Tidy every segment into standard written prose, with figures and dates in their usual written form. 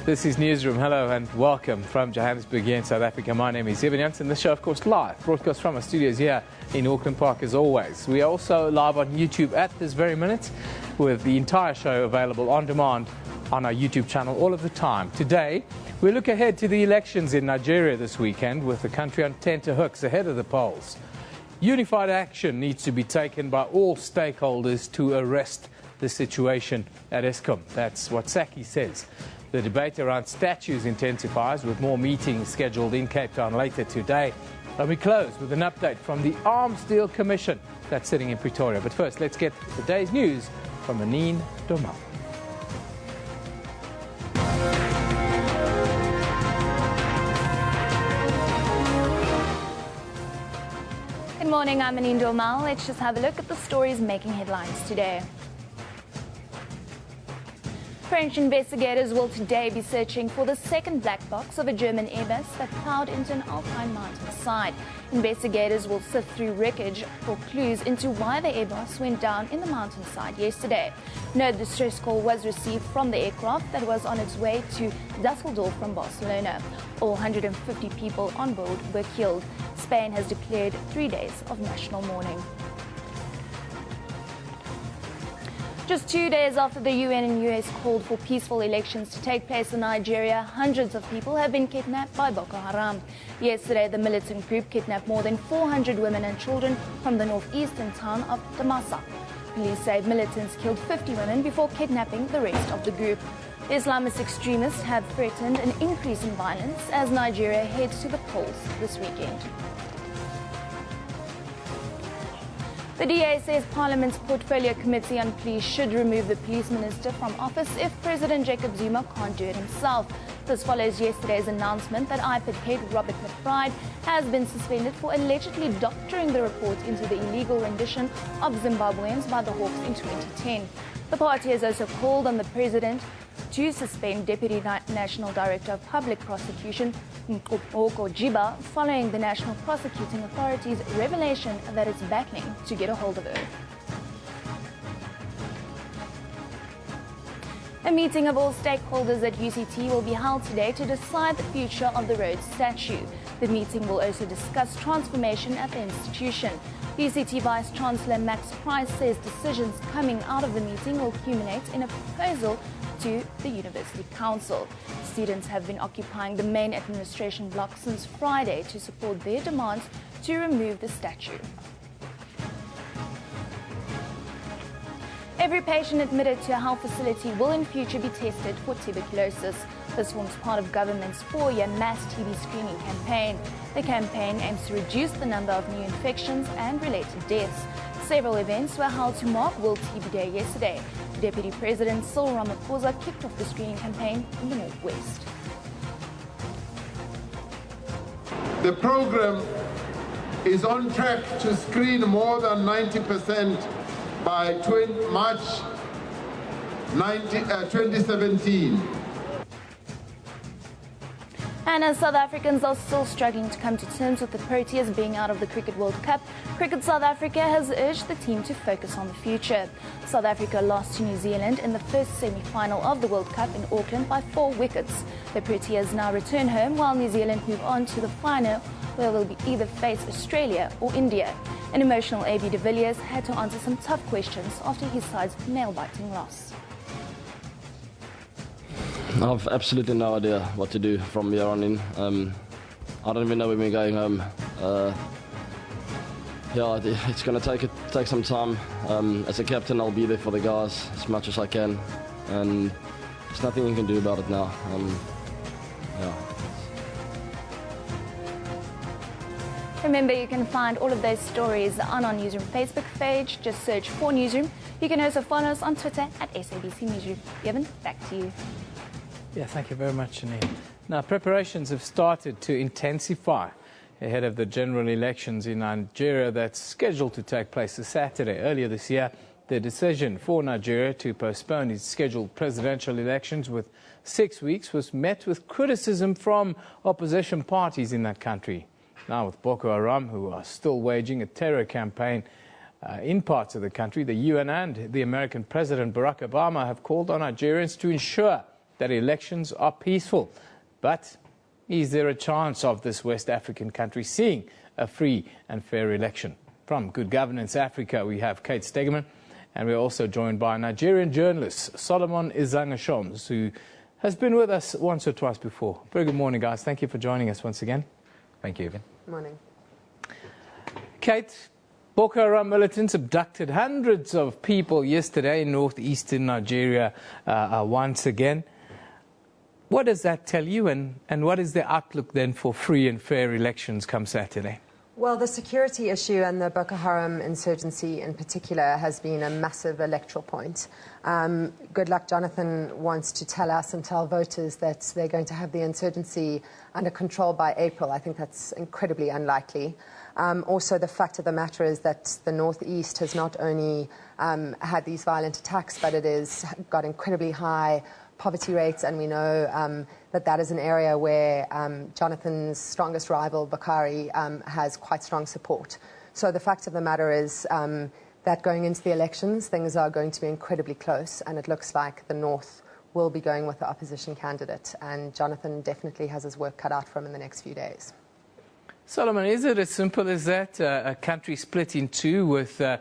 This is Newsroom. Hello and welcome from Johannesburg here in South Africa. My name is Evan Jansen. This show, of course, live, broadcast from our studios here in Auckland Park as always. We are also live on YouTube at this very minute with the entire show available on demand on our YouTube channel all of the time. Today, we look ahead to the elections in Nigeria this weekend with the country on tenterhooks ahead of the polls. Unified action needs to be taken by all stakeholders to arrest the situation at Eskom. That's what Saki says. The debate around statues intensifies with more meetings scheduled in Cape Town later today. And we close with an update from the Arms Deal Commission that's sitting in Pretoria. But first, let's get the day's news from Anine Domal. Good morning, I'm Anine Domal. Let's just have a look at the stories making headlines today. French investigators will today be searching for the second black box of a German Airbus that plowed into an alpine mountainside. Investigators will sift through wreckage for clues into why the Airbus went down in the mountainside yesterday. No distress call was received from the aircraft that was on its way to Dusseldorf from Barcelona. All 150 people on board were killed. Spain has declared 3 days of national mourning. Just 2 days after the UN and US called for peaceful elections to take place in Nigeria, hundreds of people have been kidnapped by Boko Haram. Yesterday, the militant group kidnapped more than 400 women and children from the northeastern town of Damasa. Police say militants killed 50 women before kidnapping the rest of the group. The Islamist extremists have threatened an increase in violence as Nigeria heads to the polls this weekend. The DA says Parliament's Portfolio Committee on Police should remove the police minister from office if President Jacob Zuma can't do it himself. This follows yesterday's announcement that IPID head Robert McBride has been suspended for allegedly doctoring the report into the illegal rendition of Zimbabweans by the Hawks in 2010. The party has also called on the president to suspend Deputy National Director of Public Prosecution Mqoko Jiba following the National Prosecuting Authority's revelation that it's battling to get a hold of her. A meeting of all stakeholders at UCT will be held today to decide the future of the Rhodes statue. The meeting will also discuss transformation at the institution. UCT Vice Chancellor Max Price says decisions coming out of the meeting will culminate in a proposal to the University Council. Students have been occupying the main administration block since Friday to support their demands to remove the statue. Every patient admitted to a health facility will in future be tested for tuberculosis. This forms part of government's 4-year mass TB screening campaign. The campaign aims to reduce the number of new infections and related deaths. Several events were held to mark World TB Day yesterday. Deputy President Cyril Ramaphosa kicked off the screening campaign in the Northwest. The program is on track to screen more than 90% by March 2017. And as South Africans are still struggling to come to terms with the Proteas being out of the Cricket World Cup, Cricket South Africa has urged the team to focus on the future. South Africa lost to New Zealand in the first semi-final of the World Cup in Auckland by 4 wickets. The Proteas now return home while New Zealand move on to the final, where they'll either face Australia or India. An emotional AB de Villiers had to answer some tough questions after his side's nail-biting loss. I've absolutely no idea what to do from here on in. I don't even know when we're going home. Yeah, it's going to take some time. As a captain, I'll be there for the guys as much as I can, and there's nothing you can do about it now. Yeah. Remember, you can find all of those stories on our Newsroom Facebook page. Just search for Newsroom. You can also follow us on Twitter at SABC Newsroom. Evan, back to you. Yeah, thank you very much, Janine. Now, preparations have started to intensify ahead of the general elections in Nigeria that's scheduled to take place this Saturday. Earlier this year, the decision for Nigeria to postpone its scheduled presidential elections with 6 weeks was met with criticism from opposition parties in that country. Now, with Boko Haram, who are still waging a terror campaign in parts of the country, the UN and the American President Barack Obama have called on Nigerians to ensure that elections are peaceful. But is there a chance of this West African country seeing a free and fair election? From Good Governance Africa, we have Kate Stegeman, and we're also joined by Nigerian journalist Solomon Izangashoms, who has been with us once or twice before. Very good morning, guys. Thank you for joining us once again. Thank you, Evan. Morning. Kate, Boko Haram militants abducted hundreds of people yesterday in northeastern Nigeria once again. What does that tell you, and what is the outlook then for free and fair elections come Saturday? Well, the security issue and the Boko Haram insurgency in particular has been a massive electoral point. Goodluck Jonathan wants to tell us and tell voters that they're going to have the insurgency under control by April. I think that's incredibly unlikely. Also, the fact of the matter is that the Northeast has not only had these violent attacks, but it has got incredibly high poverty rates, and we know that is an area where Jonathan's strongest rival, Bakari, has quite strong support. So the fact of the matter is that going into the elections, things are going to be incredibly close, and it looks like the North will be going with the opposition candidate, and Jonathan definitely has his work cut out for him in the next few days. Solomon, is it as simple as that? A country split in two with the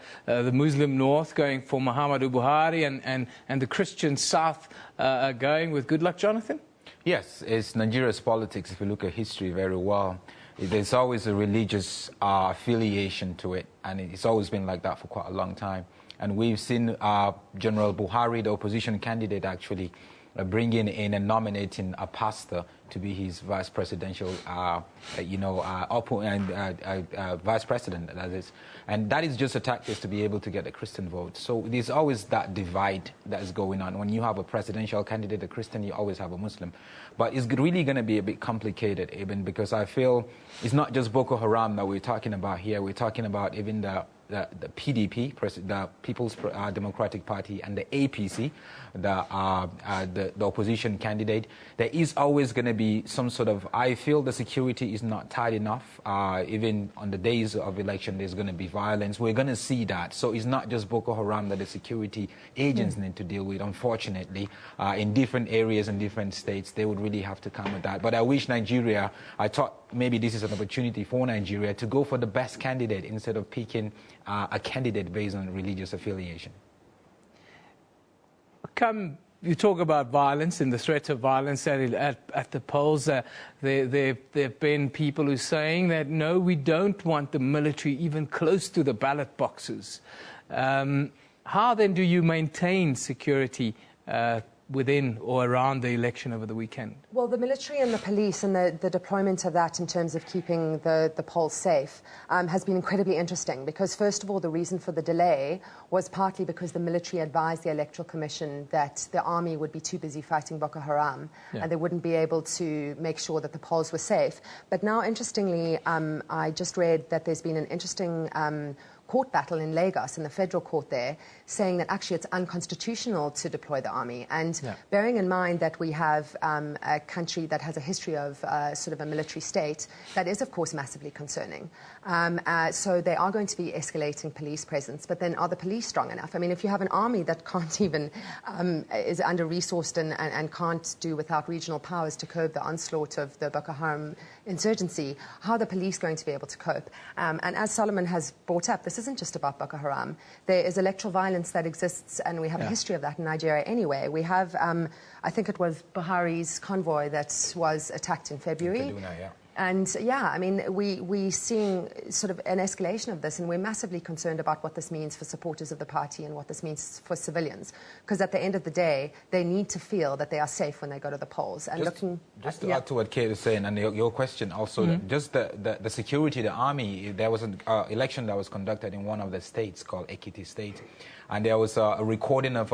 Muslim North going for Muhammadu Buhari and the Christian South going with Goodluck Jonathan? Yes, it's Nigeria's politics. If you look at history very well, there's always a religious affiliation to it, and it's always been like that for quite a long time. And we've seen General Buhari, the opposition candidate, actually bringing in and nominating a pastor to be his vice presidential, vice president, that is. And that is just a tactic to be able to get a Christian vote. So there's always that divide that is going on. When you have a presidential candidate, a Christian, you always have a Muslim. But it's really going to be a bit complicated, even, because I feel it's not just Boko Haram that we're talking about here. We're talking about even the PDP, the People's Democratic Party, and the APC, the opposition candidate. There is always going to be some sort of, I feel the security is not tight enough. Even on the days of election, there's going to be violence. We're going to see that. So it's not just Boko Haram that the security agents need to deal with, unfortunately. In different areas and different states, they would really have to come with that. But I wish Nigeria, I thought maybe this is an opportunity for Nigeria to go for the best candidate instead of picking a candidate based on religious affiliation. You talk about violence and the threat of violence at the polls. There have been people who are saying that, no, we don't want the military even close to the ballot boxes. How then do you maintain security within or around the election over the weekend? Well, the military and the police and the deployment of that in terms of keeping the polls safe has been incredibly interesting, because first of all, the reason for the delay was partly because the military advised the Electoral Commission that the army would be too busy fighting Boko Haram and they wouldn't be able to make sure that the polls were safe. But now, interestingly, I just read that there's been an interesting court battle in Lagos, in the federal court there, saying that actually it's unconstitutional to deploy the army. And bearing in mind that we have a country that has a history of sort of a military state, that is, of course, massively concerning. So they are going to be escalating police presence, but then are the police strong enough? I mean, if you have an army that can't even, is under-resourced and can't do without regional powers to curb the onslaught of the Boko Haram insurgency, how are the police going to be able to cope? And as Solomon has brought up, this isn't just about Boko Haram. There is electoral violence that exists, and we have a history of that in Nigeria anyway. We have, I think it was Buhari's convoy that was attacked in February. And I mean, we're seeing sort of an escalation of this, and we're massively concerned about what this means for supporters of the party and what this means for civilians. Because at the end of the day, they need to feel that they are safe when they go to the polls. And just to add to what Kate is saying, and your question also, just the security, the army, there was an election that was conducted in one of the states called Ekiti State, and there was a recording of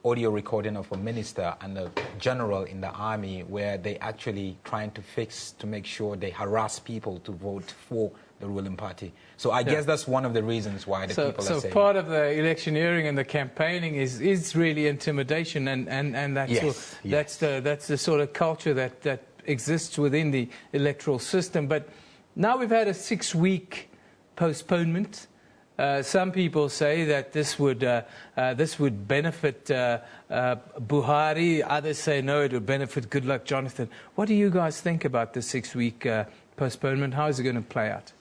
audio recording of a minister and a general in the army, where they actually trying to make sure they harass people to vote for the ruling party. So I guess that's one of the reasons why the people are saying. So part of the electioneering and the campaigning is really intimidation, and that's the sort of culture that exists within the electoral system. But now we've had a 6-week postponement. Some people say that this would benefit Buhari. Others say no, it would benefit Goodluck Jonathan. What do you guys think about the 6-week postponement? How is it going to play out?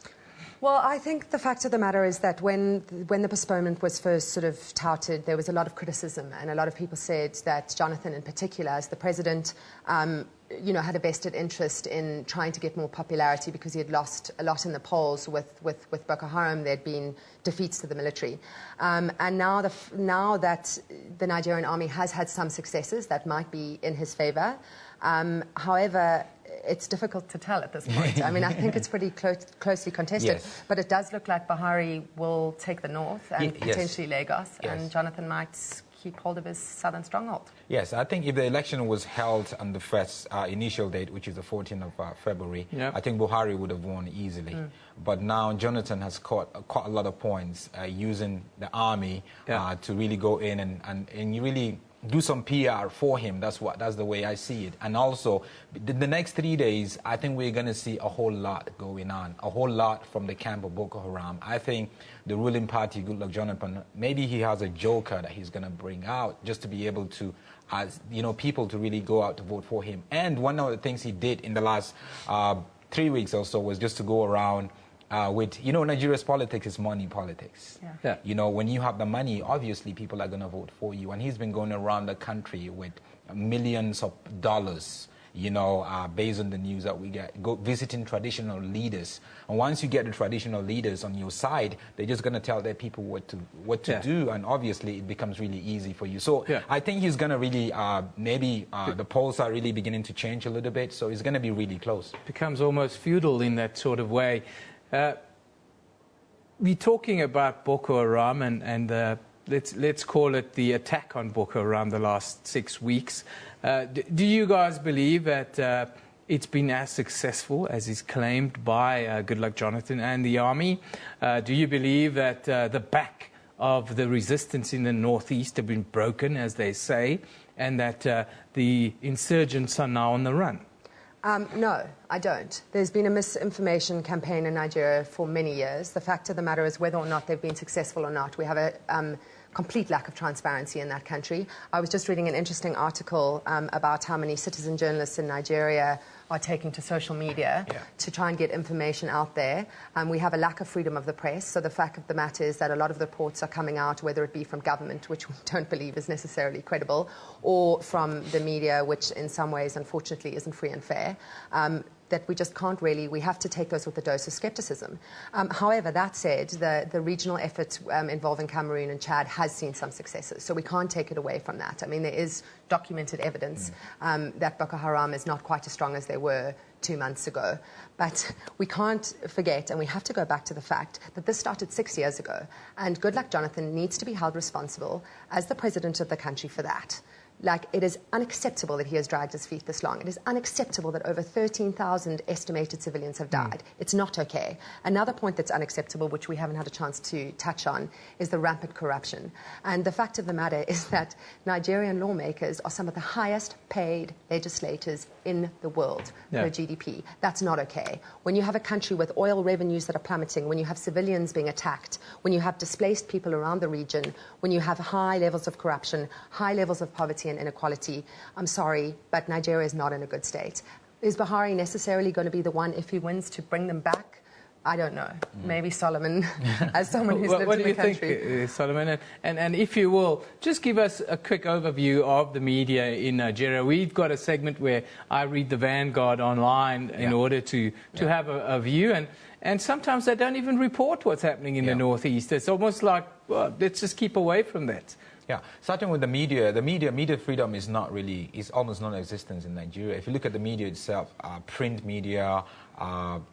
Well, I think the fact of the matter is that when the postponement was first sort of touted, there was a lot of criticism, and a lot of people said that Jonathan in particular, as the president, had a vested interest in trying to get more popularity because he had lost a lot in the polls with Boko Haram. There had been defeats to the military. And now that the Nigerian army has had some successes, that might be in his favor. However, it's difficult to tell at this point. I mean, I think it's pretty closely contested. Yes. But it does look like Buhari will take the north and potentially Lagos, and Jonathan might keep hold of his southern stronghold. Yes, I think if the election was held on the first initial date, which is the 14th of February, I think Buhari would have won easily. But now Jonathan has caught a lot of points using the army to really go in and really do some PR for him. That's the way I see it. And also, the next 3 days, I think we're going to see a whole lot going on, a whole lot from the camp of Boko Haram. I think the ruling party, Goodluck Jonathan, maybe he has a joker that he's going to bring out just to be able to, people to really go out to vote for him. And one of the things he did in the last 3 weeks or so was just to go around with, Nigeria's politics is money politics. When you have the money, obviously people are going to vote for you. And he's been going around the country with millions of dollars, based on the news that we get, visiting traditional leaders. And once you get the traditional leaders on your side, they're just going to tell their people what to do. And obviously it becomes really easy for you. So I think he's going to really, the polls are really beginning to change a little bit. So it's going to be really close. It becomes almost feudal in that sort of way. We're talking about Boko Haram and let's call it the attack on Boko Haram the last 6 weeks. Do you guys believe that it's been as successful as is claimed by Goodluck Jonathan and the army? Do you believe that the back of the resistance in the northeast have been broken, as they say, and that the insurgents are now on the run? No, I don't. There's been a misinformation campaign in Nigeria for many years. The fact of the matter is whether or not they've been successful or not, we have a complete lack of transparency in that country. I was just reading an interesting article about how many citizen journalists in Nigeria are taking to social media to try and get information out there. We have a lack of freedom of the press, so the fact of the matter is that a lot of the reports are coming out, whether it be from government, which we don't believe is necessarily credible, or from the media, which in some ways, unfortunately, isn't free and fair. That we just can't really, we have to take those with a dose of skepticism. However, that said, the regional effort involving Cameroon and Chad has seen some successes, so we can't take it away from that. I mean, there is documented evidence that Boko Haram is not quite as strong as they were 2 months ago. But we can't forget, and we have to go back to the fact that this started 6 years ago, and Goodluck Jonathan needs to be held responsible as the president of the country for that. Like, it is unacceptable that he has dragged his feet this long. It is unacceptable that over 13,000 estimated civilians have died. It's not okay. Another point that's unacceptable, which we haven't had a chance to touch on, is the rampant corruption. And the fact of the matter is that Nigerian lawmakers are some of the highest paid legislators in the world per GDP. That's not okay. When you have a country with oil revenues that are plummeting, when you have civilians being attacked, when you have displaced people around the region, when you have high levels of corruption, high levels of poverty and inequality, I'm sorry, but Nigeria is not in a good state. Is Buhari necessarily going to be the one, if he wins, to bring them back? I don't know. Maybe Solomon, as someone who's lived in the country. What do you think, Solomon? And if you will, just give us a quick overview of the media in Nigeria. We've got a segment where I read the Vanguard online in order to have a view. And sometimes they don't even report what's happening in the Northeast. It's almost like, well, let's just keep away from that. Yeah, starting with the media freedom is almost non-existent in Nigeria. If you look at the media itself, print media,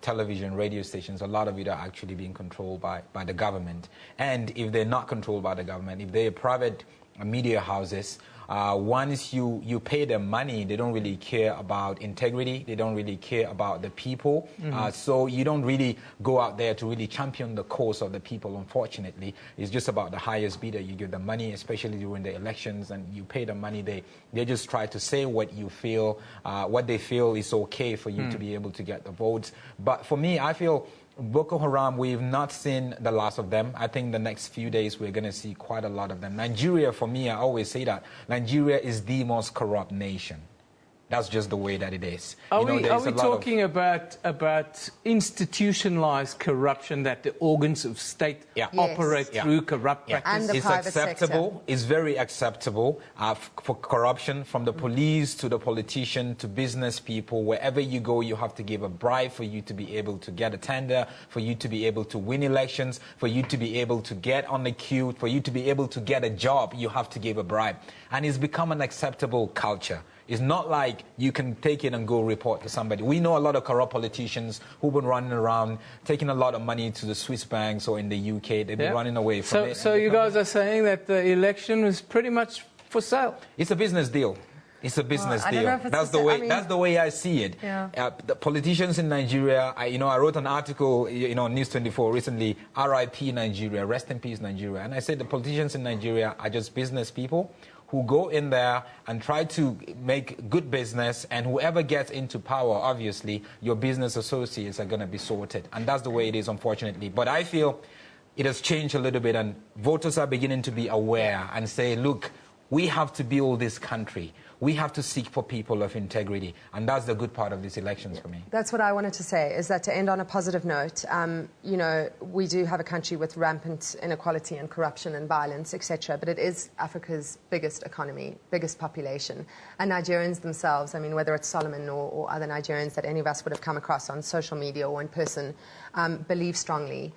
television, radio stations, a lot of it are actually being controlled by the government. And if they're not controlled by the government, if they're private media houses, once you pay them money, they don't really care about integrity. They don't really care about the people. So you don't really go out there to really champion the cause of the people, unfortunately. It's just about the highest bidder. You give them money, especially during the elections, and you pay them money. They just try to say what you feel, what they feel is okay for you to be able to get the votes. But for me, I feel Boko Haram, we've not seen the last of them. I think the next few days we're going to see quite a lot of them. Nigeria, for me, I always say that Nigeria is the most corrupt nation. That's just the way that it is. Are we talking about institutionalized corruption, that the organs of state operate through corrupt practices? And the private acceptable. sector. It's very acceptable for corruption, from the police to the politician to business people. Wherever you go, you have to give a bribe for you to be able to get a tender, for you to be able to win elections, for you to be able to get on the queue, for you to be able to get a job, you have to give a bribe. And it's become an acceptable culture. It's not like you can take it and go report to somebody. We know a lot of corrupt politicians who've been running around, taking a lot of money to the Swiss banks or in the UK. They've been running away from it. So you guys are saying that the election was pretty much for sale? It's a business deal. It's a business deal. That's the way I see it. Yeah. The politicians in Nigeria, I wrote an article, on News 24 recently, RIP Nigeria, rest in peace Nigeria. And I said the politicians in Nigeria are just business people who go in there and try to make good business, and whoever gets into power, obviously, your business associates are going to be sorted. And that's the way it is, unfortunately. But I feel it has changed a little bit, and voters are beginning to be aware and say, look, we have to build this country. We have to seek for people of integrity. And that's the good part of these elections for me. That's what I wanted to say, is that to end on a positive note, we do have a country with rampant inequality and corruption and violence, etc. But it is Africa's biggest economy, biggest population. And Nigerians themselves, I mean, whether it's Solomon or other Nigerians that any of us would have come across on social media or in person, believe strongly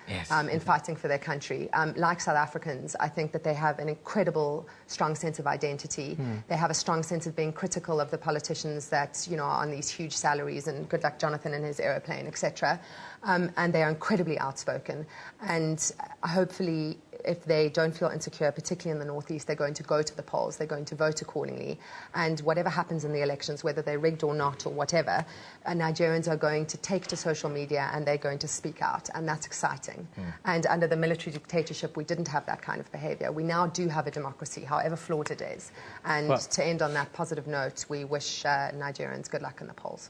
in fighting for their country. Like South Africans, I think that they have an incredible, strong sense of identity. They have a strong sense of being critical of the politicians that are on these huge salaries, and good luck Jonathan and his aeroplane, etc. And they are incredibly outspoken. And hopefully, if they don't feel insecure, particularly in the Northeast, they're going to go to the polls, they're going to vote accordingly. And whatever happens in the elections, whether they're rigged or not or whatever, Nigerians are going to take to social media and they're going to speak out. And that's exciting. And under the military dictatorship, we didn't have that kind of behavior. We now do have a democracy, however flawed it is. And to end on that positive note, we wish Nigerians good luck in the polls.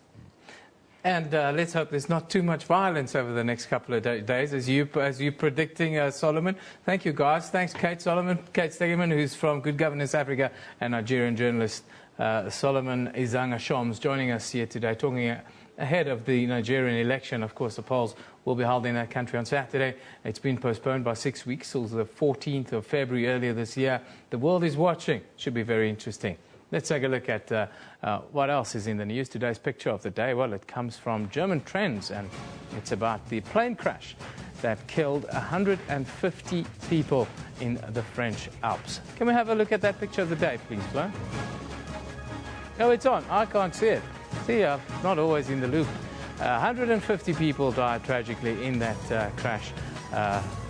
And let's hope there's not too much violence over the next couple of days, as you're predicting, Solomon. Thank you, guys. Thanks, Kate Solomon, Kate Stegeman, who's from Good Governance Africa, and Nigerian journalist Solomon Izanga Shoms, joining us here today, talking ahead of the Nigerian election. Of course, the polls will be held in that country on Saturday. It's been postponed by 6 weeks, till the 14th of February earlier this year. The world is watching. Should be very interesting. Let's take a look at what else is in the news. Today's picture of the day, well, it comes from German Trends, and it's about the plane crash that killed 150 people in the French Alps. Can we have a look at that picture of the day, please, Flo? Oh, it's on. I can't see it. See, I'm not always in the loop. 150 people died tragically in that crash.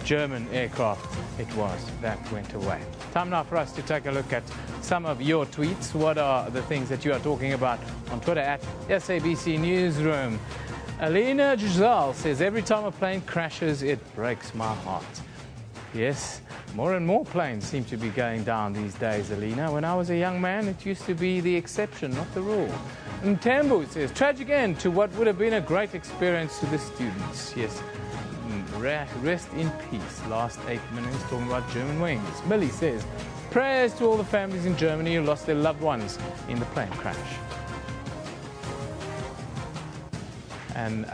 German aircraft it was that went away. Time now for us to take a look at some of your tweets. What are the things that you are talking about on Twitter at SABC Newsroom? Alina Giselle says, every time a plane crashes, it breaks my heart. Yes, more and more planes seem to be going down these days, Alina. When I was a young man, it used to be the exception, not the rule. And Tambu says, tragic end to what would have been a great experience to the students. Yes. Rest in peace. Last 8 minutes talking about German wings. Millie says, prayers to all the families in Germany who lost their loved ones in the plane crash. And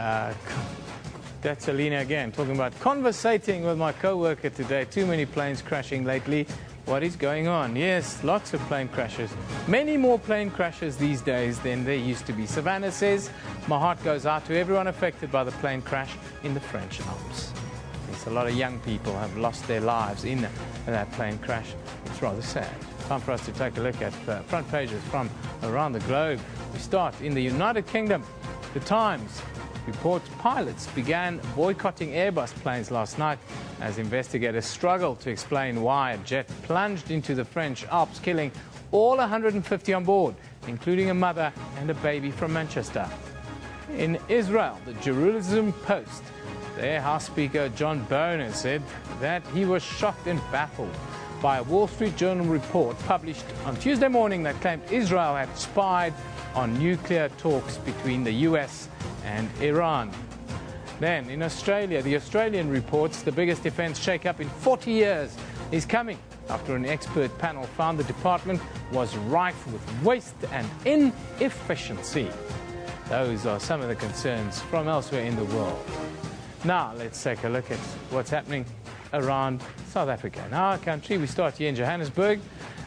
that's Alina again, talking about conversating with my co-worker today. Too many planes crashing lately. What is going on? Yes, lots of plane crashes. Many more plane crashes these days than there used to be. Savannah says, my heart goes out to everyone affected by the plane crash in the French Alps. Yes, a lot of young people have lost their lives in that plane crash. It's rather sad. Time for us to take a look at front pages from around the globe. We start in the United Kingdom. The Times reports pilots began boycotting Airbus planes last night as investigators struggle to explain why a jet plunged into the French Alps, killing all 150 on board, including a mother and a baby from Manchester. In Israel, the Jerusalem Post, their House Speaker John Boehner said that he was shocked and baffled by a Wall Street Journal report published on Tuesday morning that claimed Israel had spied on nuclear talks between the US and Iran. Then, in Australia, the Australian reports the biggest defence shake-up in 40 years is coming after an expert panel found the department was rife with waste and inefficiency. Those are some of the concerns from elsewhere in the world. Now, let's take a look at what's happening around South Africa. In our country, we start here in Johannesburg,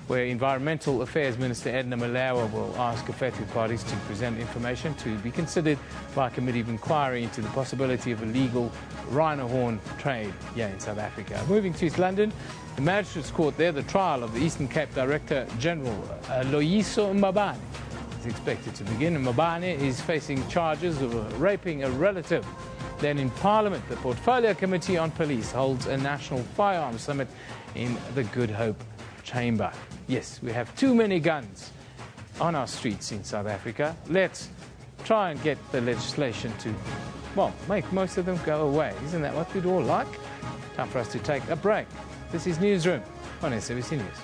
where Environmental Affairs Minister Edna Malawa will ask affected parties to present information to be considered by a committee of inquiry into the possibility of illegal rhino horn trade here in South Africa. Moving to East London, the Magistrates Court there, the trial of the Eastern Cape Director General Loyiso Mbabane is expected to begin. Mbabane is facing charges of raping a relative. Then in Parliament, the Portfolio Committee on Police holds a national firearms summit in the Good Hope Chamber. Yes, we have too many guns on our streets in South Africa. Let's try and get the legislation to, well, make most of them go away. Isn't that what we'd all like? Time for us to take a break. This is Newsroom on SABC News.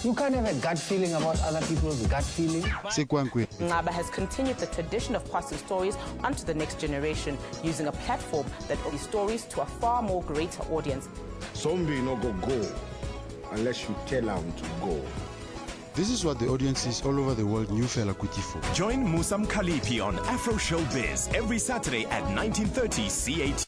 You can't have a gut feeling about other people's gut feeling. Ngaba has continued the tradition of passing stories onto the next generation using a platform that offers stories to a far more greater audience. Zombie no go unless you tell them to go. This is what the audiences all over the world knew Fela Kuti for. Join Musa Mkhalipi on Afro Showbiz every Saturday at 19:30 CAT.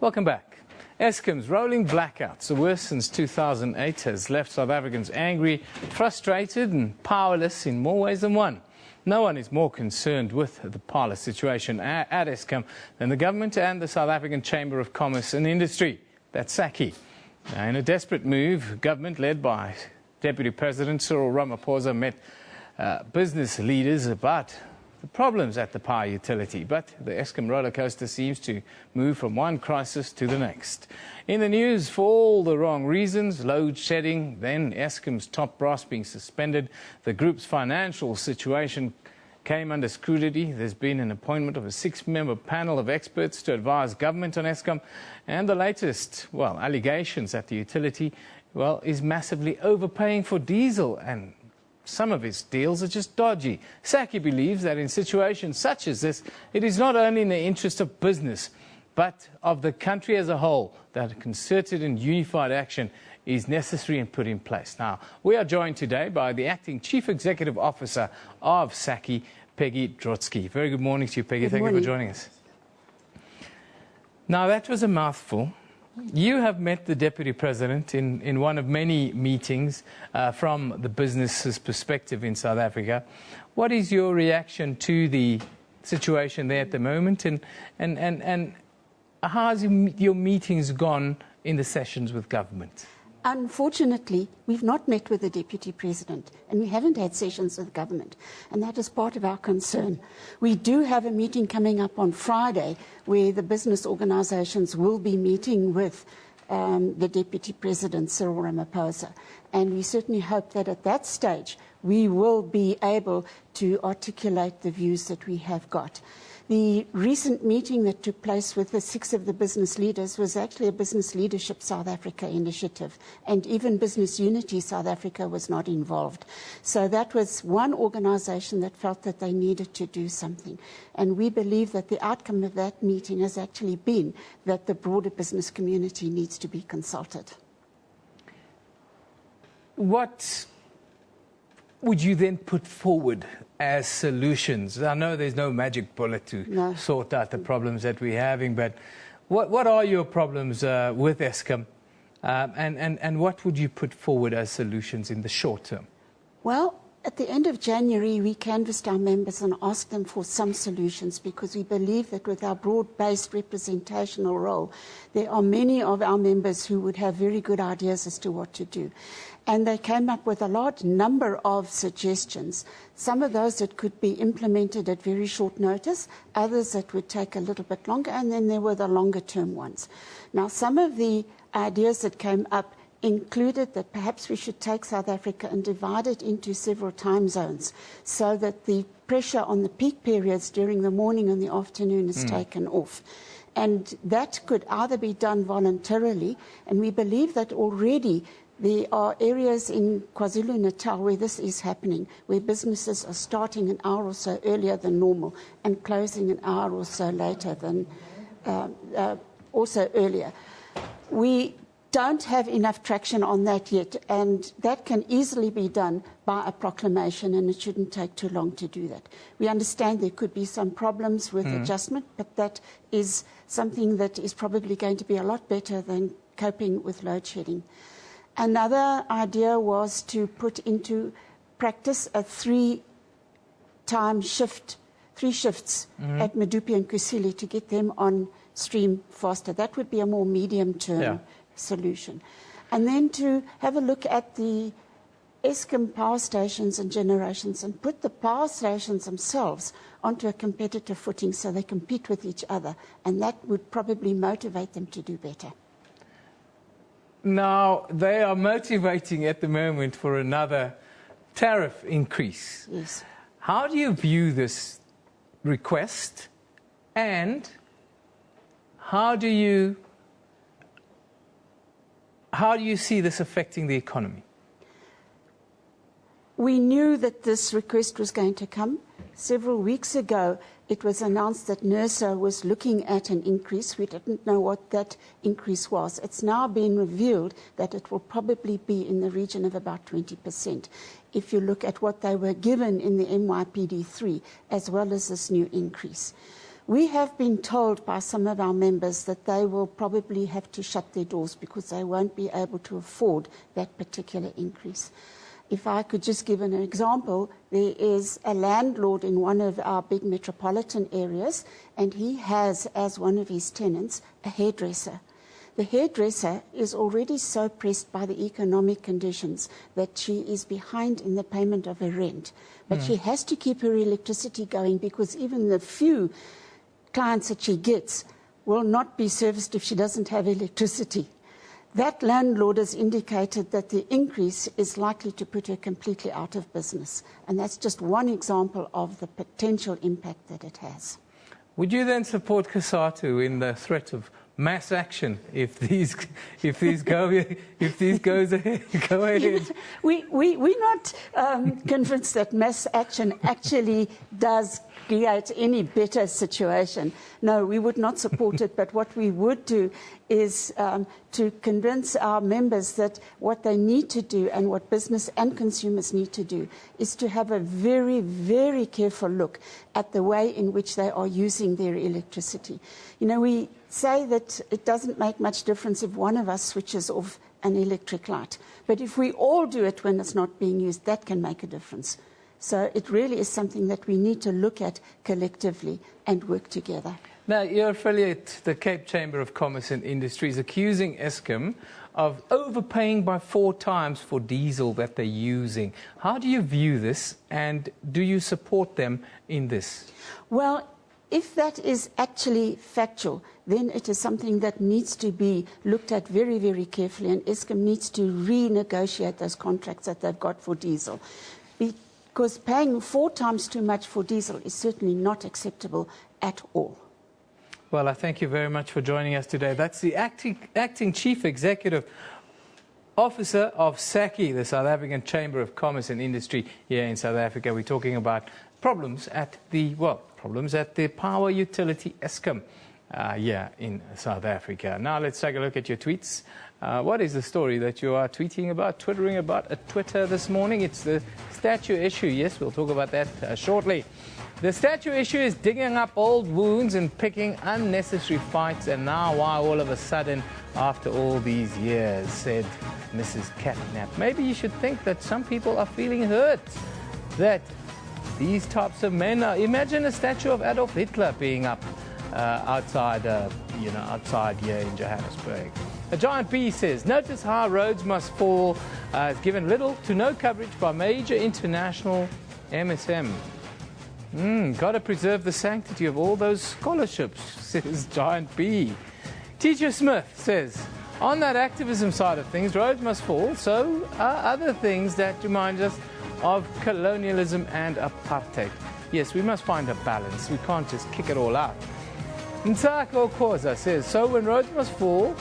Welcome back. Eskom's rolling blackouts, the worst since 2008, has left South Africans angry, frustrated and powerless in more ways than one. No one is more concerned with the parlous situation at Eskom than the government and the South African Chamber of Commerce and Industry, that's SACI. Now, in a desperate move, government led by Deputy President Cyril Ramaphosa met business leaders about the problems at the power utility, but the Eskom roller coaster seems to move from one crisis to the next. In the news for all the wrong reasons, load shedding, then Eskom's top brass being suspended, the group's financial situation came under scrutiny. There's been an appointment of a 6-member panel of experts to advise government on Eskom, and the latest, well, allegations that the utility, well, is massively overpaying for diesel, and some of its deals are just dodgy. SACI believes that in situations such as this, it is not only in the interest of business, but of the country as a whole, that concerted and unified action is necessary and put in place. Now, we are joined today by the Acting Chief Executive Officer of SACI, Peggy Drotsky. Very good morning to you, Peggy. Thank you for joining us. Now, that was a mouthful. You have met the Deputy President in one of many meetings from the business's perspective in South Africa. What is your reaction to the situation there at the moment, and how has your meetings gone in the sessions with government? Unfortunately, we've not met with the Deputy President, and we haven't had sessions with government, and that is part of our concern. We do have a meeting coming up on Friday where the business organisations will be meeting with the Deputy President, Cyril Ramaphosa, and we certainly hope that at that stage we will be able to articulate the views that we have got. The recent meeting that took place with the 6 of the business leaders was actually a Business Leadership South Africa initiative, and even Business Unity South Africa was not involved. So that was one organisation that felt that they needed to do something. And we believe that the outcome of that meeting has actually been that the broader business community needs to be consulted. What would you then put forward as solutions? I know there's no magic bullet to sort out the problems that we're having, but what are your problems with Eskom, and what would you put forward as solutions in the short term? Well, at the end of January, we canvassed our members and asked them for some solutions because we believe that with our broad-based representational role, there are many of our members who would have very good ideas as to what to do. And they came up with a large number of suggestions, some of those that could be implemented at very short notice, others that would take a little bit longer, and then there were the longer-term ones. Now, some of the ideas that came up included that perhaps we should take South Africa and divide it into several time zones so that the pressure on the peak periods during the morning and the afternoon is taken off. And that could either be done voluntarily, and we believe that already there are areas in KwaZulu-Natal where this is happening, where businesses are starting an hour or so earlier than normal and closing an hour or so later than also earlier. We don't have enough traction on that yet, and that can easily be done by a proclamation, and it shouldn't take too long to do that. We understand there could be some problems with adjustment, but that is something that is probably going to be a lot better than coping with load shedding. Another idea was to put into practice a three shifts at Medupi and Kusile to get them on stream faster. That would be a more medium-term solution. And then to have a look at the Eskom power stations and generations and put the power stations themselves onto a competitive footing so they compete with each other, and that would probably motivate them to do better. Now, they are motivating at the moment for another tariff increase. Yes. How do you view this request, and how do you see this affecting the economy? We knew that this request was going to come. Several weeks ago, it was announced that NERSA was looking at an increase. We didn't know what that increase was. It's now been revealed that it will probably be in the region of about 20%, if you look at what they were given in the MYPD3, as well as this new increase. We have been told by some of our members that they will probably have to shut their doors because they won't be able to afford that particular increase. If I could just give an example, there is a landlord in one of our big metropolitan areas, and he has as one of his tenants a hairdresser. The hairdresser is already so pressed by the economic conditions that she is behind in the payment of her rent. But she has to keep her electricity going because even the few clients that she gets will not be serviced if she doesn't have electricity. That landlord has indicated that the increase is likely to put her completely out of business. And that's just one example of the potential impact that it has. Would you then support COSATU in the threat of mass action if these go ahead? We're not convinced that mass action actually does create any better situation. No, we would not support it, but what we would do is to convince our members that what they need to do and what business and consumers need to do is to have a very, very careful look at the way in which they are using their electricity. You know, we say that it doesn't make much difference if one of us switches off an electric light, but if we all do it when it's not being used, that can make a difference. So it really is something that we need to look at collectively and work together. Now, your affiliate, the Cape Chamber of Commerce and Industry, is accusing Eskom of overpaying by 4 times for diesel that they're using. How do you view this, and do you support them in this? Well, if that is actually factual, then it is something that needs to be looked at very, very carefully, and Eskom needs to renegotiate those contracts that they've got for diesel. Because paying 4 times too much for diesel is certainly not acceptable at all. Well, I thank you very much for joining us today. That's the acting Chief Executive Officer of SACI, the South African Chamber of Commerce and Industry here in South Africa. We're talking about problems at the power utility Eskom. here in South Africa. Now let's take a look at your tweets. What is the story that you are tweeting about, twittering about at Twitter this morning? It's the statue issue. Yes, we'll talk about that shortly. The statue issue is digging up old wounds and picking unnecessary fights, and now why all of a sudden, after all these years, said Mrs. Catnap. Maybe you should think that some people are feeling hurt, that these types of men are... Imagine a statue of Adolf Hitler being up outside here in Johannesburg. A Giant B says, notice how roads must fall is given little to no coverage by major international MSM. Got to preserve the sanctity of all those scholarships, says Giant B. Teacher Smith says, on that activism side of things, roads must fall, so are other things that remind us of colonialism and apartheid. Yes, we must find a balance. We can't just kick it all out. Nsako Khoza says, so when roads must fall,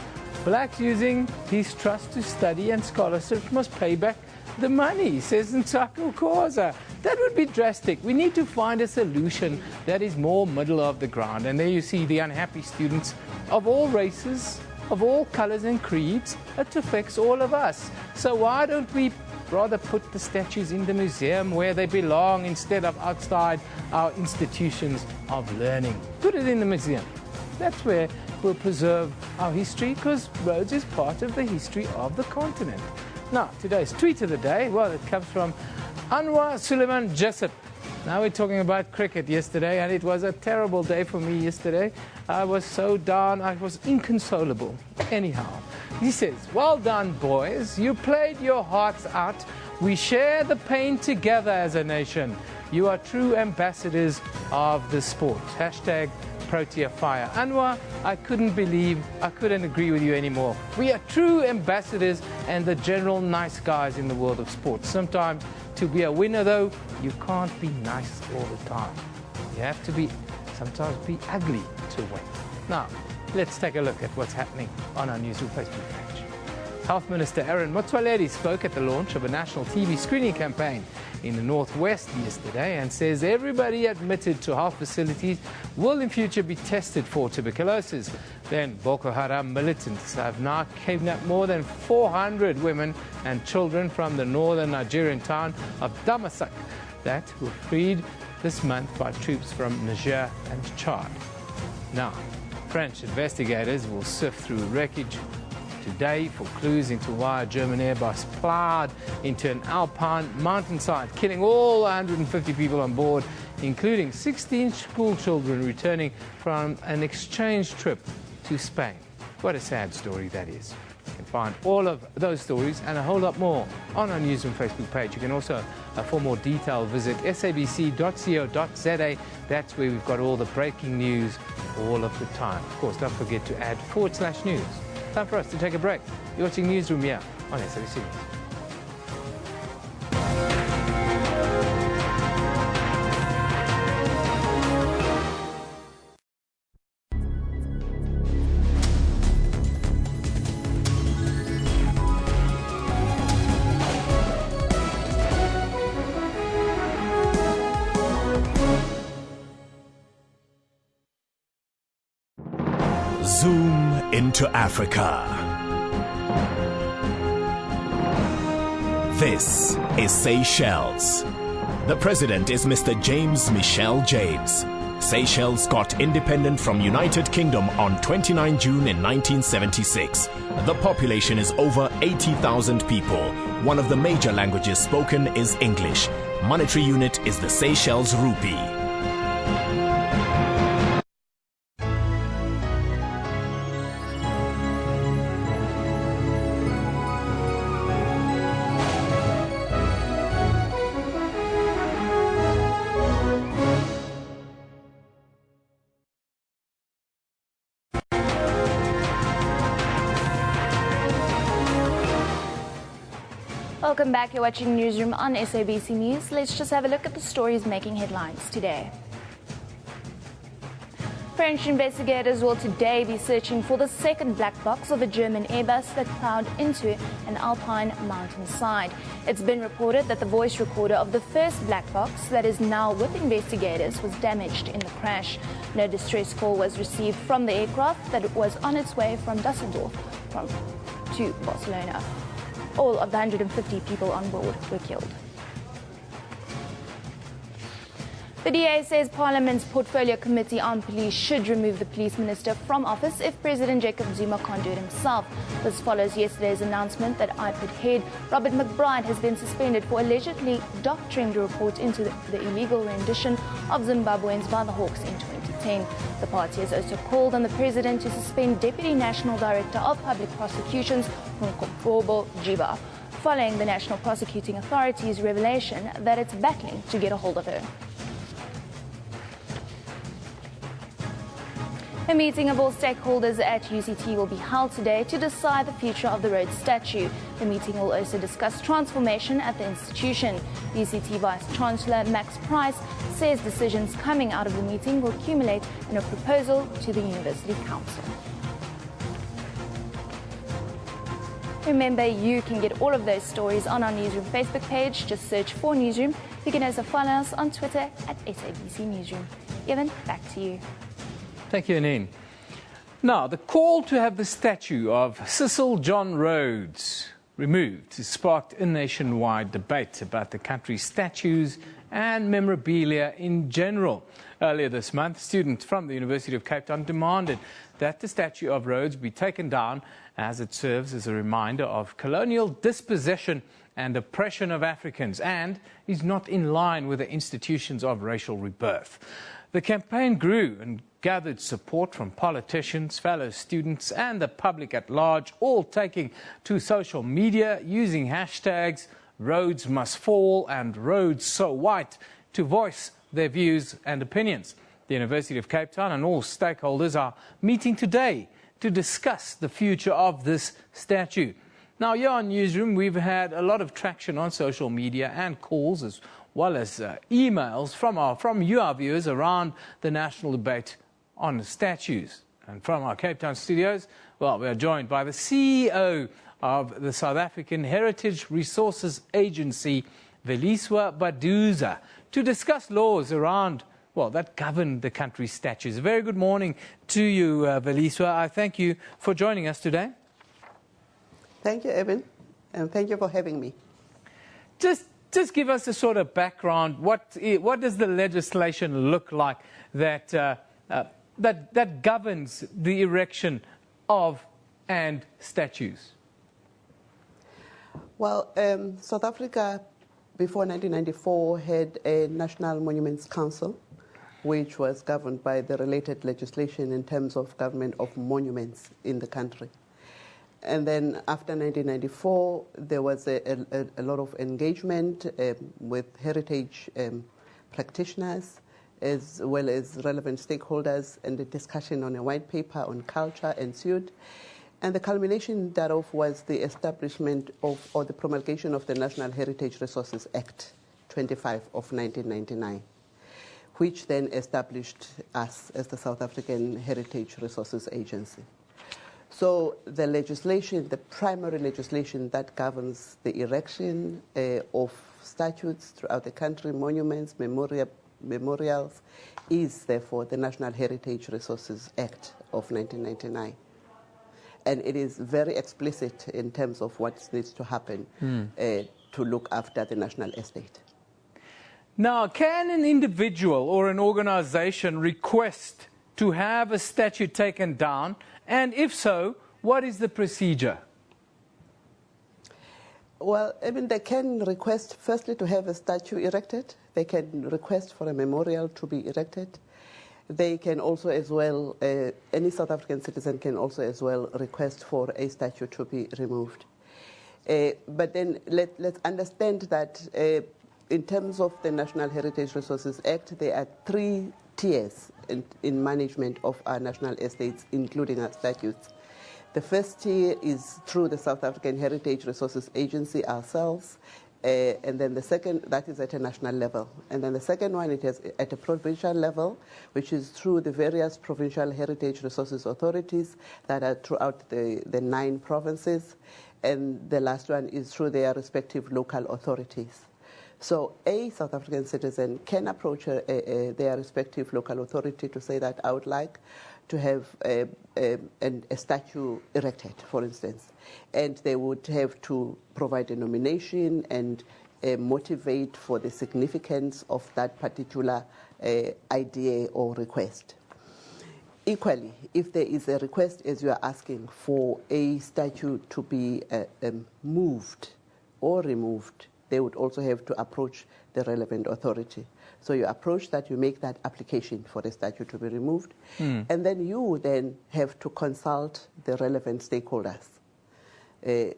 blacks using his trust to study and scholarship must pay back the money, says Nsako Khoza. That would be drastic. We need to find a solution that is more middle of the ground. And there you see the unhappy students of all races, of all colors and creeds. It affects all of us. So why don't we rather put the statues in the museum where they belong instead of outside our institutions of learning? Put it in the museum. That's where we'll preserve our history, because roads is part of the history of the continent. Now, today's tweet of the day, well, it comes from Anwar Suleiman Jessup. Now we're talking about cricket yesterday, and it was a terrible day for me yesterday. I was so down, I was inconsolable. Anyhow, he says, well done, boys. You played your hearts out. We share the pain together as a nation. You are true ambassadors of the sport. Hashtag Protea Fire. Anwar, I couldn't agree with you anymore. We are true ambassadors and the general nice guys in the world of sports. Sometimes to be a winner, though, you can't be nice all the time. You have to sometimes be ugly to win. Now, let's take a look at what's happening on our Newsroom Facebook page. Health Minister Aaron Motsoaledi spoke at the launch of a national TB screening campaign in the Northwest yesterday and says everybody admitted to health facilities will in future be tested for tuberculosis. Then Boko Haram militants have now kidnapped more than 400 women and children from the northern Nigerian town of Damasak that were freed this month by troops from Niger and Chad. Now, French investigators will sift through wreckage today for clues into why a German Airbus plowed into an alpine mountainside, killing all 150 people on board, including 16 school children returning from an exchange trip to Spain. What a sad story that is. You can find all of those stories and a whole lot more on our Newsroom Facebook page. You can also, for more detail, visit sabc.co.za. That's where we've got all the breaking news all of the time. Of course, don't forget to add /news. Time for us to take a break. You're watching Newsroom here on SABC. Zoom into Africa. This is Seychelles. The president is Mr. James Michel James. Seychelles got independent from United Kingdom on 29 June in 1976. The population is over 80,000 people. One of the major languages spoken is English. Monetary unit is the Seychelles rupee. Welcome back. You're watching Newsroom on SABC News. Let's just have a look at the stories making headlines today. French investigators will today be searching for the second black box of a German Airbus that plowed into an alpine mountainside. It's been reported that the voice recorder of the first black box that is now with investigators was damaged in the crash. No distress call was received from the aircraft that was on its way from Düsseldorf to Barcelona. All of the 150 people on board were killed. The DA says Parliament's Portfolio Committee on Police should remove the police minister from office if President Jacob Zuma can't do it himself. This follows yesterday's announcement that IPOD head Robert McBride has been suspended for allegedly doctoring the report into the illegal rendition of Zimbabweans by the Hawks in 2010. The party has also called on the president to suspend Deputy National Director of Public Prosecutions, Nkobobo Jiba, following the National Prosecuting Authority's revelation that it's battling to get a hold of her. A meeting of all stakeholders at UCT will be held today to decide the future of the Rhodes statue. The meeting will also discuss transformation at the institution. UCT Vice-Chancellor Max Price says decisions coming out of the meeting will accumulate in a proposal to the University Council. Remember, you can get all of those stories on our Newsroom Facebook page. Just search for Newsroom. You can also follow us on Twitter at SABC Newsroom. Evan, back to you. Thank you, Anine. Now, the call to have the statue of Cecil John Rhodes removed has sparked a nationwide debate about the country's statues and memorabilia in general. Earlier this month, students from the University of Cape Town demanded that the statue of Rhodes be taken down as it serves as a reminder of colonial dispossession and oppression of Africans and is not in line with the institutions of racial rebirth. The campaign grew and gathered support from politicians, fellow students and the public at large, all taking to social media using hashtags Rhodes must fall and Rhodes so white to voice their views and opinions. The University of Cape Town and all stakeholders are meeting today to discuss the future of this statue. Now, here on Newsroom, we've had a lot of traction on social media and calls as well as emails from you, our viewers, around the national debate on statues. And from our Cape Town studios, well, we are joined by the CEO of the South African Heritage Resources Agency, Veliswa Baduza, to discuss laws around, well, that govern the country's statues. A very good morning to you, Veliswa. I thank you for joining us today. Thank you, Evan, and thank you for having me. Just give us a sort of background. What does the legislation look like that that governs the erection of and statues? Well, South Africa, before 1994, had a National Monuments Council, which was governed by the related legislation in terms of government of monuments in the country. And then after 1994, there was a lot of engagement with heritage practitioners as well as relevant stakeholders, and the discussion on a white paper on culture ensued. And the culmination thereof was the establishment of, or the promulgation of the National Heritage Resources Act 25 of 1999, which then established us as the South African Heritage Resources Agency. So the legislation, the primary legislation that governs the erection of statues throughout the country, monuments, memorials, is therefore the National Heritage Resources Act of 1999. And it is very explicit in terms of what needs to happen to look after the national estate. Now, can an individual or an organization request to have a statue taken down? And if so, what is the procedure? Well, I mean, they can request, firstly, to have a statue erected. They can request for a memorial to be erected. They can also as well, any South African citizen can also as well request for a statue to be removed. But then let's understand that in terms of the National Heritage Resources Act, there are 3 tiers in management of our national estates, including our statues. The first tier is through the South African Heritage Resources Agency ourselves, And then the second, that is at a national level. And then the second one, it is at a provincial level, which is through the various provincial heritage resources authorities that are throughout the 9 provinces. And the last one is through their respective local authorities. So a South African citizen can approach their respective local authority to say that I would like to have a statue erected, for instance. And they would have to provide a nomination and motivate for the significance of that particular idea or request. Equally, if there is a request, as you are asking, for a statue to be moved or removed, they would also have to approach the relevant authority. So you approach that, you make that application for the statue to be removed, and then you then have to consult the relevant stakeholders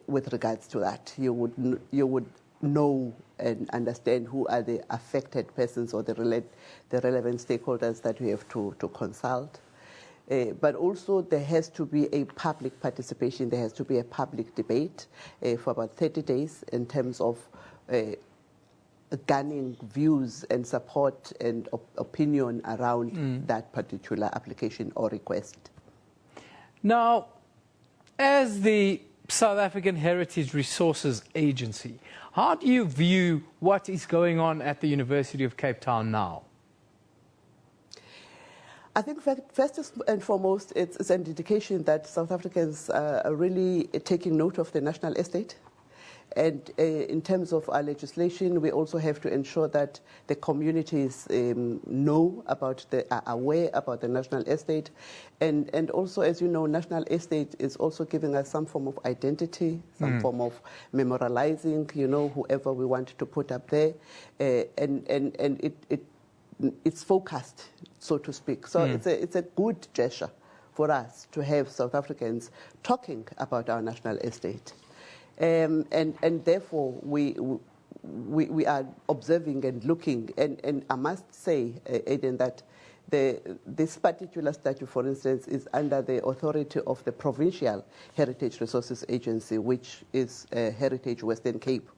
with regards to that. You would know and understand who are the affected persons or the relevant stakeholders that you have to consult. But also there has to be a public participation, there has to be a public debate for about 30 days in terms of garnering views and support and opinion around that particular application or request. Now, as the South African Heritage Resources Agency, how do you view what is going on at the University of Cape Town now? I think first and foremost, it's an indication that South Africans are really taking note of the national estate. And in terms of our legislation, we also have to ensure that the communities know about, are aware about the national estate. And also, as you know, national estate is also giving us some form of identity, some form of memorializing, you know, whoever we want to put up there. And it's focused, so to speak. So it's a good gesture for us to have South Africans talking about our national estate. And therefore, we are observing and looking. And I must say, Aiden, that this particular statue, for instance, is under the authority of the Provincial Heritage Resources Agency, which is Heritage Western Cape.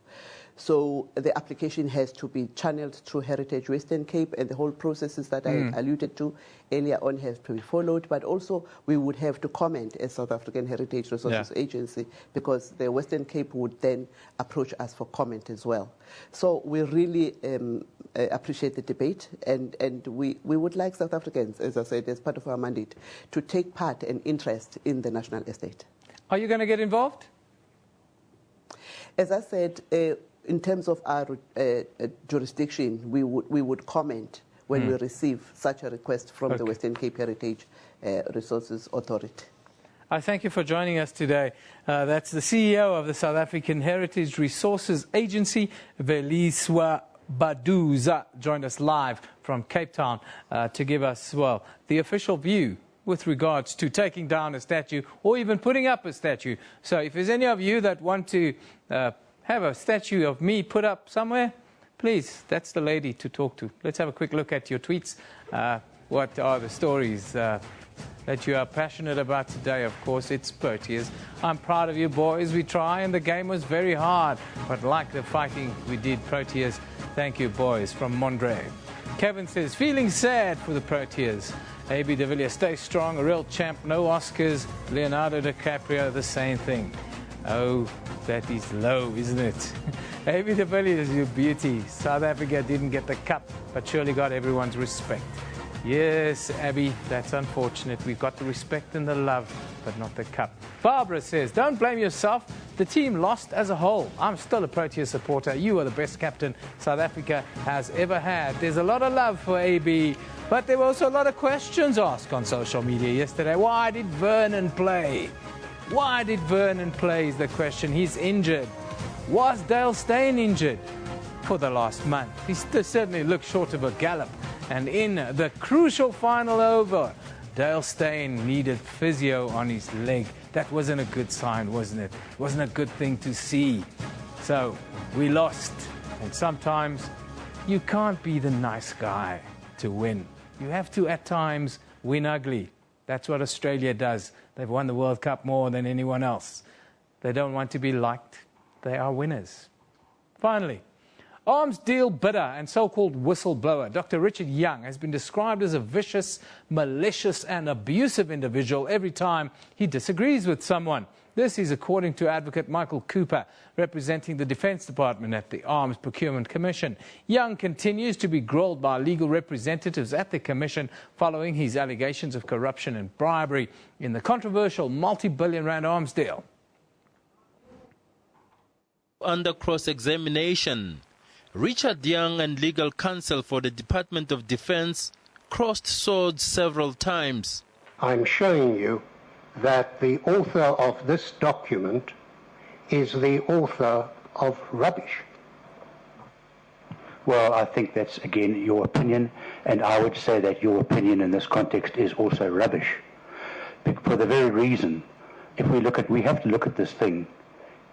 So the application has to be channeled through Heritage Western Cape, and the whole processes that I alluded to earlier on have to be followed. But also we would have to comment as South African Heritage Resources Agency, because the Western Cape would then approach us for comment as well. So we really appreciate the debate, and we would like South Africans, as I said, as part of our mandate, to take part and interest in the national estate. Are you going to get involved? As I said, in terms of our jurisdiction, we would comment when we receive such a request from the Western Cape Heritage Resources Authority. I thank you for joining us today. That's the CEO of the South African Heritage Resources Agency, Veliswa Baduza, joined us live from Cape Town to give us, well, the official view with regards to taking down a statue or even putting up a statue. So if there's any of you that want to have a statue of me put up somewhere, please, that's the lady to talk to. Let's have a quick look at your tweets. What are the stories that you are passionate about today? Of course, it's Proteas. I'm proud of you, boys. We try, and the game was very hard. But like the fighting we did, Proteas. Thank you, boys, from Mondre. Kevin says, feeling sad for the Proteas. A.B. de Villiers, stay strong, a real champ, no Oscars. Leonardo DiCaprio, the same thing. Oh, that is low, isn't it? A.B. de Villiers, you beauty. South Africa didn't get the cup, but surely got everyone's respect. Yes, Abby, that's unfortunate. We've got the respect and the love, but not the cup. Barbara says, don't blame yourself. The team lost as a whole. I'm still a Protea supporter. You are the best captain South Africa has ever had. There's a lot of love for AB, but there were also a lot of questions asked on social media yesterday. Why did Vernon play? Why did Vernon play is the question. He's injured. Was Dale Steyn injured for the last month? He certainly looked short of a gallop. And in the crucial final over, Dale Steyn needed physio on his leg. That wasn't a good sign, wasn't it? Wasn't a good thing to see. So we lost. And sometimes you can't be the nice guy to win. You have to, at times, win ugly. That's what Australia does. They've won the World Cup more than anyone else. They don't want to be liked. They are winners. Finally, arms deal bidder and so-called whistleblower Dr. Richard Young has been described as a vicious, malicious and abusive individual every time he disagrees with someone. This is according to Advocate Michael Cooper, representing the Defence Department at the Arms Procurement Commission. Young continues to be grilled by legal representatives at the Commission following his allegations of corruption and bribery in the controversial multi-billion-rand arms deal. Under cross-examination, Richard Young and legal counsel for the Department of Defense crossed swords several times. I'm showing you that the author of this document is the author of rubbish. Well, I think that's, again, your opinion, and I would say that your opinion in this context is also rubbish. For the very reason, we have to look at this thing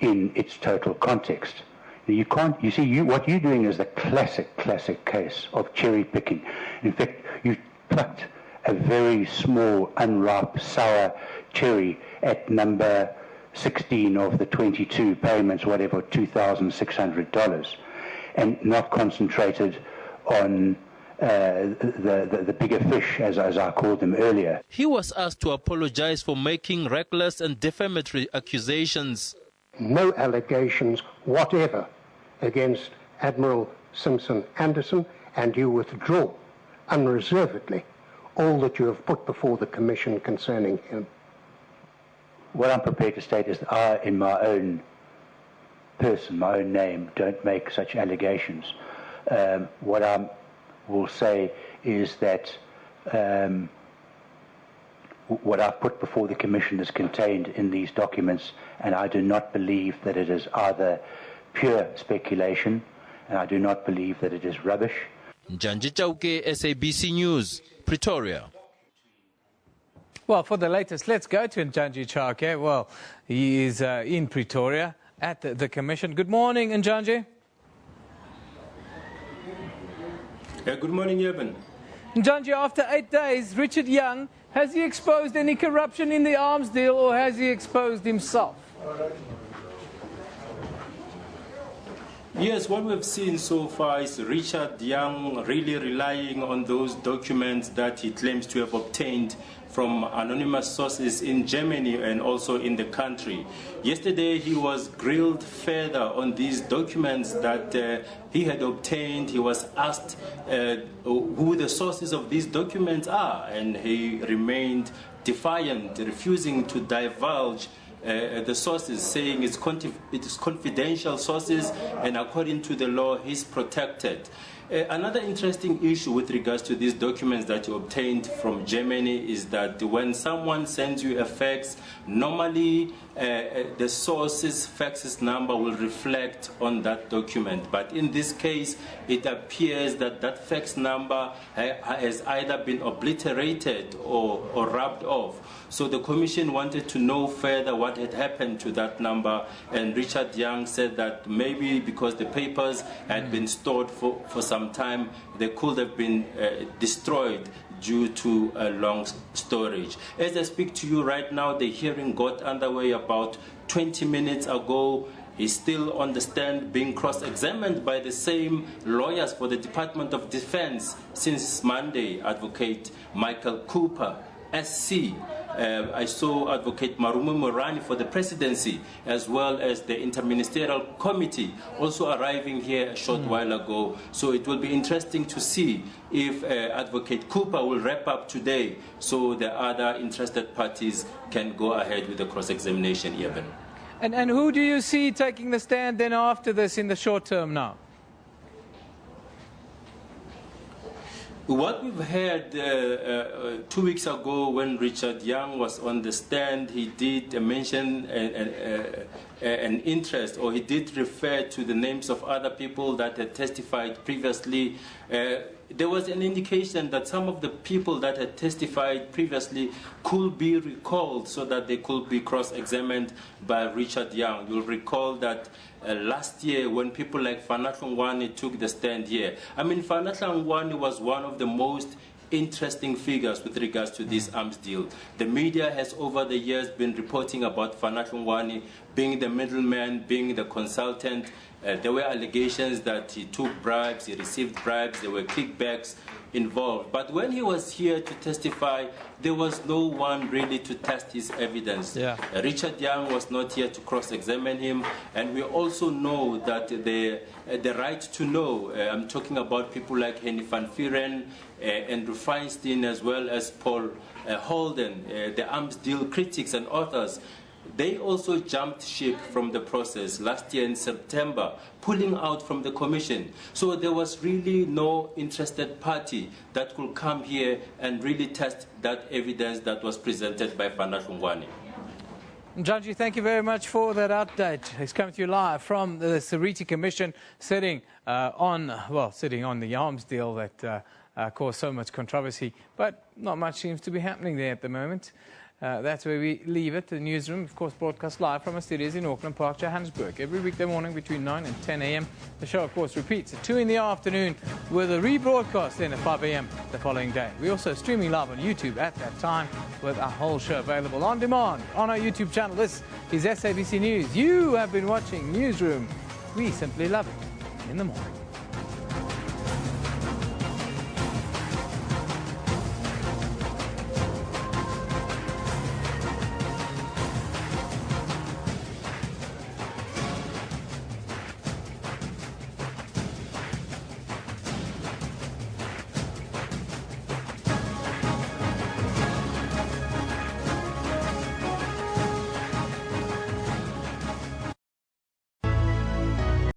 in its total context. You can't, you see, what you're doing is the classic case of cherry picking. In fact, you plucked a very small, unripe, sour cherry at number 16 of the 22 payments, whatever, $2,600, and not concentrated on the bigger fish, as I called them earlier. He was asked to apologize for making reckless and defamatory accusations. No allegations whatever against Admiral Simpson Anderson, and you withdraw unreservedly all that you have put before the Commission concerning him. What I'm prepared to state is that I, in my own person, my own name, don't make such allegations. What I will say is that what I've put before the Commission is contained in these documents, and I do not believe that it is either pure speculation, and I do not believe that it is rubbish. Njanji Chauke, SABC News, Pretoria. Well, for the latest, let's go to Njanji Chauke. Well, he is in Pretoria at the Commission. Good morning, Njanji. Good morning, Eben. Njanji, after 8 days, Richard Young, has he exposed any corruption in the arms deal, or has he exposed himself? Yes, what we've seen so far is Richard Young really relying on those documents that he claims to have obtained from anonymous sources in Germany and also in the country. Yesterday he was grilled further on these documents that he had obtained. He was asked who the sources of these documents are, and he remained defiant, refusing to divulge the sources, saying it is confidential sources, and according to the law, he's protected. Another interesting issue with regards to these documents that you obtained from Germany is that when someone sends you a fax, normally the source's fax's number will reflect on that document. But in this case, it appears that that fax number has either been obliterated or rubbed off. So the Commission wanted to know further what had happened to that number, and Richard Young said that maybe because the papers had been stored for some time, they could have been destroyed due to long storage. As I speak to you right now, the hearing got underway about 20 minutes ago. He's still on the stand being cross-examined by the same lawyers for the Department of Defense since Monday, Advocate Michael Cooper, SC. I saw Advocate Marumu Morani for the presidency, as well as the Interministerial Committee, also arriving here a short while ago. So it will be interesting to see if Advocate Cooper will wrap up today so the other interested parties can go ahead with the cross-examination even. And who do you see taking the stand then after this in the short term now? What we've heard 2 weeks ago when Richard Young was on the stand, he did mention an interest, or he did refer to the names of other people that had testified previously. There was an indication that some of the people that had testified previously could be recalled so that they could be cross-examined by Richard Young. You'll recall that last year when people like Fanatlongwane took the stand here. I mean, Fanatlongwane was one of the most interesting figures with regards to this arms deal. The media has over the years been reporting about Fanahlungwane being the middleman, being the consultant. There were allegations that he took bribes, he received bribes, there were kickbacks involved. But when he was here to testify, there was no one really to test his evidence. Richard Young was not here to cross-examine him, and we also know that the right to know, I'm talking about people like Henny van Vuren, Andrew Feinstein, as well as Paul Holden, the arms deal critics and authors. They also jumped ship from the process last year in September, pulling out from the commission. So there was really no interested party that could come here and really test that evidence that was presented by Fanahlungwane. Janji, thank you very much for that update. It's coming to you live from the SABC Commission, sitting on the arms deal that caused so much controversy, but not much seems to be happening there at the moment. That's where we leave it. The newsroom, of course, broadcast live from our studios in Auckland Park, Johannesburg, every weekday morning between 9 and 10 a.m. The show, of course, repeats at 2 in the afternoon with a rebroadcast then at 5 a.m. the following day. We're also streaming live on YouTube at that time with our whole show available on demand on our YouTube channel. This is SABC News. You have been watching Newsroom. We simply love it in the morning.